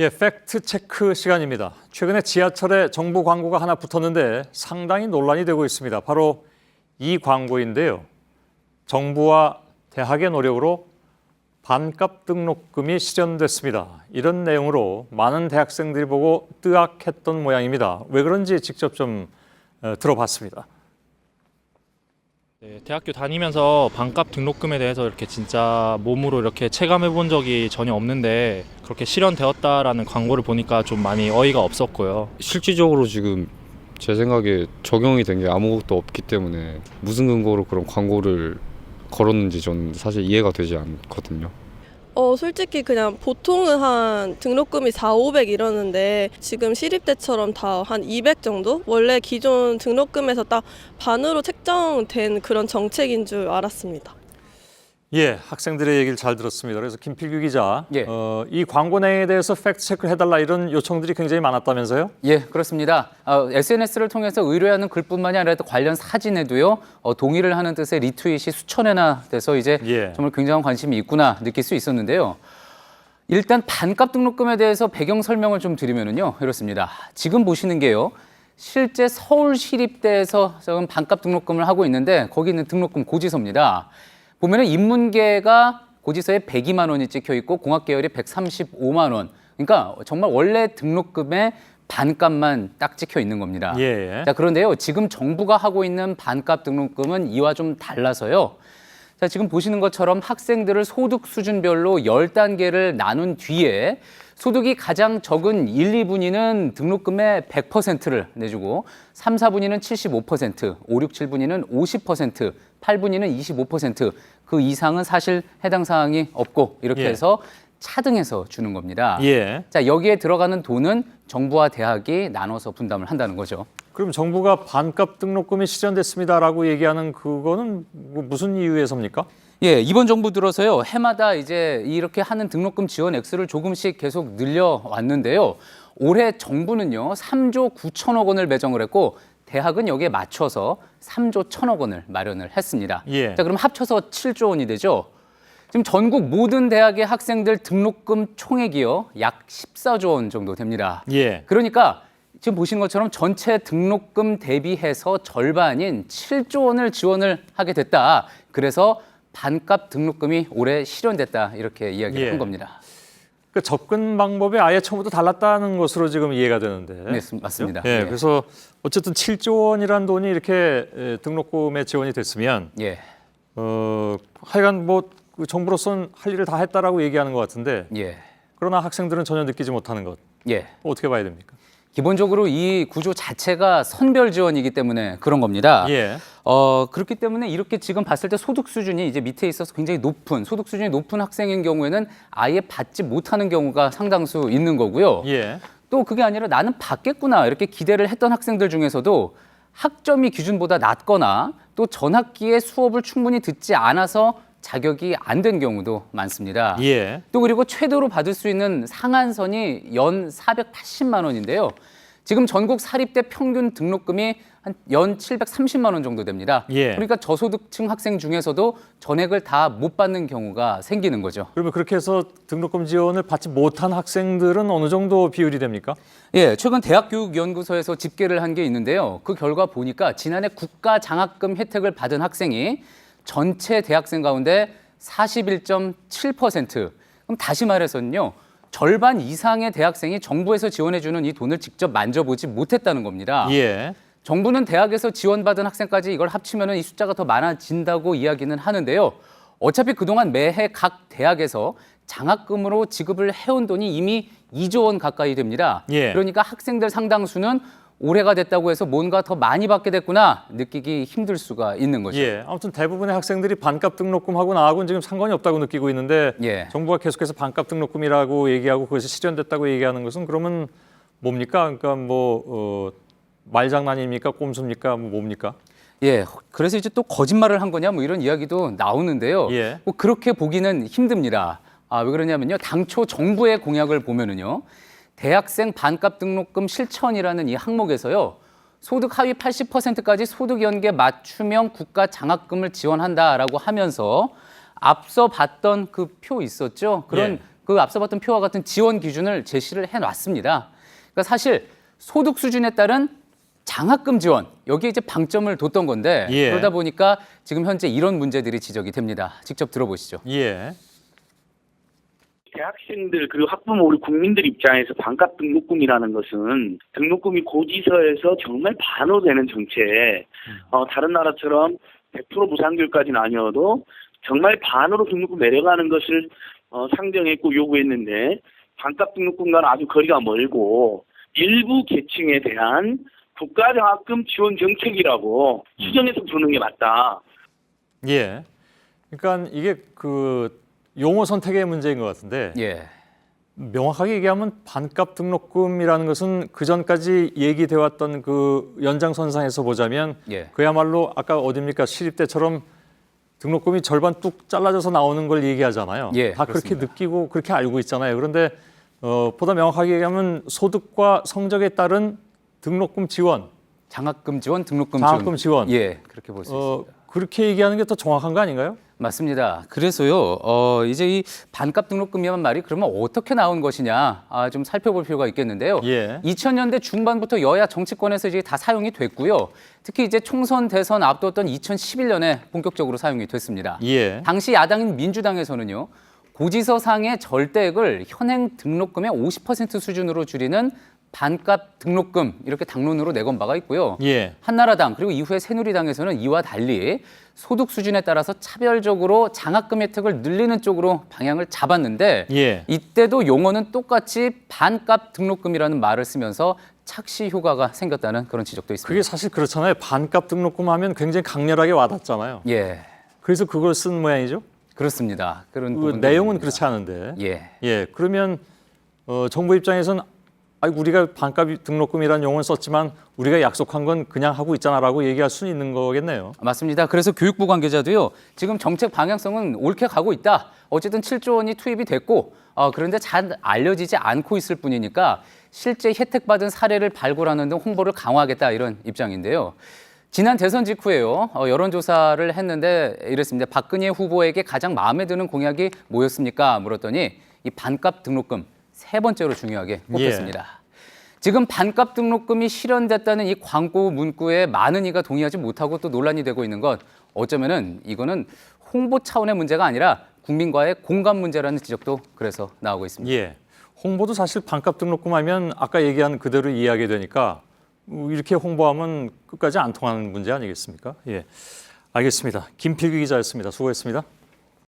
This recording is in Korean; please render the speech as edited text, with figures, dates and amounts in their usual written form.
예, 팩트 체크 시간입니다. 최근에 지하철에 정부 광고가 하나 붙었는데 상당히 논란이 되고 있습니다. 바로 이 광고인데요. 정부와 대학의 노력으로 반값 등록금이 실현됐습니다. 이런 내용으로 많은 대학생들이 보고 뜨악했던 모양입니다. 왜 그런지 직접 좀 들어봤습니다. 네, 대학교 다니면서 반값 등록금에 대해서 이렇게 진짜 몸으로 이렇게 체감해 본 적이 전혀 없는데 그렇게 실현되었다라는 광고를 보니까 좀 많이 어이가 없었고요. 실질적으로 지금 제 생각에 적용이 된 게 아무것도 없기 때문에 무슨 근거로 그런 광고를 걸었는지 전 사실 이해가 되지 않거든요. 솔직히 그냥 보통은 한 등록금이 4, 500 이러는데 지금 시립대처럼 다 한 200 정도? 원래 기존 등록금에서 딱 반으로 책정된 그런 정책인 줄 알았습니다. 예, 학생들의 얘기를 잘 들었습니다. 그래서 김필규 기자, 예. 이 광고 내용에 대해서 팩트 체크를 해달라 이런 요청들이 굉장히 많았다면서요? 예, 그렇습니다. SNS를 통해서 의뢰하는 글뿐만이 아니라 관련 사진에도요, 동의를 하는 뜻의 리트윗이 수천 회나 돼서 이제 예. 정말 굉장한 관심이 있구나 느낄 수 있었는데요. 일단 반값 등록금에 대해서 배경 설명을 좀 드리면은요, 이렇습니다. 지금 보시는 게요, 실제 서울시립대에서 지금 반값 등록금을 하고 있는데 거기 있는 등록금 고지서입니다. 보면은 인문계가 고지서에 102만 원이 찍혀 있고 공학계열이 135만 원. 그러니까 정말 원래 등록금의 반값만 딱 찍혀 있는 겁니다. 예. 자, 그런데요. 지금 정부가 하고 있는 반값 등록금은 이와 좀 달라서요. 자, 지금 보시는 것처럼 학생들을 소득 수준별로 10단계를 나눈 뒤에 소득이 가장 적은 1, 2분위는 등록금의 100%를 내주고 3, 4분위는 75%, 5, 6, 7분위는 50%, 8분위는 25%, 그 이상은 사실 해당 사항이 없고 이렇게 예. 해서 차등해서 주는 겁니다. 예. 자, 여기에 들어가는 돈은 정부와 대학이 나눠서 분담을 한다는 거죠. 그럼 정부가 반값 등록금이 실현됐습니다라고 얘기하는 그거는 무슨 이유에서입니까? 예, 이번 정부 들어서요, 해마다 이제 이렇게 하는 등록금 지원 액수를 조금씩 계속 늘려왔는데요. 올해 정부는요, 3조 9천억 원을 배정을 했고, 대학은 여기에 맞춰서 3조 1천억 원을 마련을 했습니다. 예. 자, 그럼 합쳐서 7조 원이 되죠. 지금 전국 모든 대학의 학생들 등록금 총액이요, 약 14조 원 정도 됩니다. 예. 그러니까 지금 보시는 것처럼 전체 등록금 대비해서 절반인 7조 원을 지원을 하게 됐다. 그래서 반값 등록금이 올해 실현됐다. 이렇게 이야기를 예. 한 겁니다. 그 접근 방법이 아예 처음부터 달랐다는 것으로 지금 이해가 되는데. 네, 맞습니다. 예, 예. 그래서 어쨌든 7조 원이라는 돈이 이렇게 등록금에 지원이 됐으면 예, 하여간 그 정부로서는 할 일을 다 했다라고 얘기하는 것 같은데 예, 그러나 학생들은 전혀 느끼지 못하는 것 예. 어떻게 봐야 됩니까? 기본적으로 이 구조 자체가 선별 지원이기 때문에 그런 겁니다. 예. 그렇기 때문에 이렇게 지금 봤을 때 소득 수준이 이제 밑에 있어서 굉장히 높은 소득 수준이 높은 학생인 경우에는 아예 받지 못하는 경우가 상당수 있는 거고요. 예. 또 그게 아니라 나는 받겠구나 이렇게 기대를 했던 학생들 중에서도 학점이 기준보다 낮거나 또 전학기에 수업을 충분히 듣지 않아서 자격이 안 된 경우도 많습니다. 예. 또 그리고 최대로 받을 수 있는 상한선이 연 480만 원인데요. 지금 전국 사립대 평균 등록금이 한 연 730만 원 정도 됩니다. 예. 그러니까 저소득층 학생 중에서도 전액을 다 못 받는 경우가 생기는 거죠. 그러면 그렇게 해서 등록금 지원을 받지 못한 학생들은 어느 정도 비율이 됩니까? 예, 최근 대학교육연구소에서 집계를 한 게 있는데요. 그 결과 보니까 지난해 국가 장학금 혜택을 받은 학생이 전체 대학생 가운데 41.7%. 그럼 다시 말해서는요. 절반 이상의 대학생이 정부에서 지원해주는 이 돈을 직접 만져보지 못했다는 겁니다. 예. 정부는 대학에서 지원받은 학생까지 이걸 합치면 이 숫자가 더 많아진다고 이야기는 하는데요. 어차피 그동안 매해 각 대학에서 장학금으로 지급을 해온 돈이 이미 2조 원 가까이 됩니다. 예. 그러니까 학생들 상당수는 올해가 됐다고 해서 뭔가 더 많이 받게 됐구나 느끼기 힘들 수가 있는 거죠. 예. 아무튼 대부분의 학생들이 반값 등록금하고 나하고는 지금 상관이 없다고 느끼고 있는데 예. 정부가 계속해서 반값 등록금이라고 얘기하고 그것이 실현됐다고 얘기하는 것은 그러면 뭡니까? 그러니까 말장난입니까? 꼼수입니까? 뭡니까? 예, 그래서 이제 또 거짓말을 한 거냐 뭐 이런 이야기도 나오는데요. 예. 뭐 그렇게 보기는 힘듭니다. 왜 그러냐면요. 당초 정부의 공약을 보면은요. 대학생 반값 등록금 실천이라는 이 항목에서요. 소득 하위 80%까지 소득 연계 맞춤형 국가 장학금을 지원한다라고 하면서 앞서 봤던 그 표 있었죠? 그런 예. 그 앞서 봤던 표와 같은 지원 기준을 제시를 해놨습니다. 그러니까 사실 소득 수준에 따른 장학금 지원 여기에 이제 방점을 뒀던 건데 예. 그러다 보니까 지금 현재 이런 문제들이 지적이 됩니다. 직접 들어보시죠. 예. 대학생들 그리고 학부모 우리 국민들 입장에서 반값 등록금이라는 것은 등록금이 고지서에서 정말 반호되는 정책. 다른 나라처럼 100% 무상교육까지는 아니어도 정말 반으로 등록금 내려가는 것을 상정했고 요구했는데 반값 등록금과는 아주 거리가 멀고 일부 계층에 대한 국가장학금 지원 정책이라고 수정해서 부르는 게 맞다. 예. 그러니까 이게 그 용어 선택의 문제인 것 같은데 예. 명확하게 얘기하면 반값 등록금이라는 것은 그 전까지 얘기돼 왔던 그 연장선상에서 보자면 예. 그야말로 아까 어딥니까 시립대처럼 등록금이 절반 뚝 잘라져서 나오는 걸 얘기하잖아요. 예, 다 그렇게 그렇습니다. 느끼고 그렇게 알고 있잖아요. 그런데 보다 명확하게 얘기하면 소득과 성적에 따른 등록금 지원, 장학금 지원, 등록금 장학금 지원. 예, 그렇게 볼 수 있습니다. 그렇게 얘기하는 게 더 정확한 거 아닌가요? 맞습니다. 그래서요, 이제 이 반값 등록금이란 말이 그러면 어떻게 나온 것이냐, 좀 살펴볼 필요가 있겠는데요. 예. 2000년대 중반부터 여야 정치권에서 이제 다 사용이 됐고요. 특히 이제 총선 대선 앞두었던 2011년에 본격적으로 사용이 됐습니다. 예. 당시 야당인 민주당에서는요, 고지서상의 절대액을 현행 등록금의 50% 수준으로 줄이는 반값 등록금 이렇게 당론으로 내건 바가 있고요. 예. 한나라당 그리고 이후에 새누리당에서는 이와 달리 소득 수준에 따라서 차별적으로 장학금 혜택을 늘리는 쪽으로 방향을 잡았는데 예. 이때도 용어는 똑같이 반값 등록금이라는 말을 쓰면서 착시 효과가 생겼다는 그런 지적도 있습니다. 그게 사실 그렇잖아요. 반값 등록금 하면 굉장히 강렬하게 와닿잖아요. 예, 그래서 그걸 쓴 모양이죠. 그렇습니다. 그런 그 부분도 내용은 있습니다. 그렇지 않은데. 예, 예. 그러면 정부 입장에서는 우리가 반값 등록금이라는 용어를 썼지만 우리가 약속한 건 그냥 하고 있잖아라고 얘기할 수 있는 거겠네요. 맞습니다. 그래서 교육부 관계자도요, 지금 정책 방향성은 옳게 가고 있다. 어쨌든 7조 원이 투입이 됐고, 그런데 잘 알려지지 않고 있을 뿐이니까 실제 혜택받은 사례를 발굴하는 등 홍보를 강화하겠다 이런 입장인데요. 지난 대선 직후에요, 여론조사를 했는데 이랬습니다. 박근혜 후보에게 가장 마음에 드는 공약이 뭐였습니까? 물었더니 이 반값 등록금 세 번째로 중요하게 꼽혔습니다. 지금 반값 등록금이 실현됐다는 이 광고 문구에 많은 이가 동의하지 못하고 또 논란이 되고 있는 것, 어쩌면은 이거는 홍보 차원의 문제가 아니라 국민과의 공감 문제라는 지적도 그래서 나오고 있습니다. 예. 홍보도 사실 반값 등록금 하면 아까 얘기한 그대로 이해하게 되니까 이렇게 홍보하면 끝까지 안 통하는 문제 아니겠습니까? 예. 알겠습니다. 김필규 기자였습니다. 수고했습니다.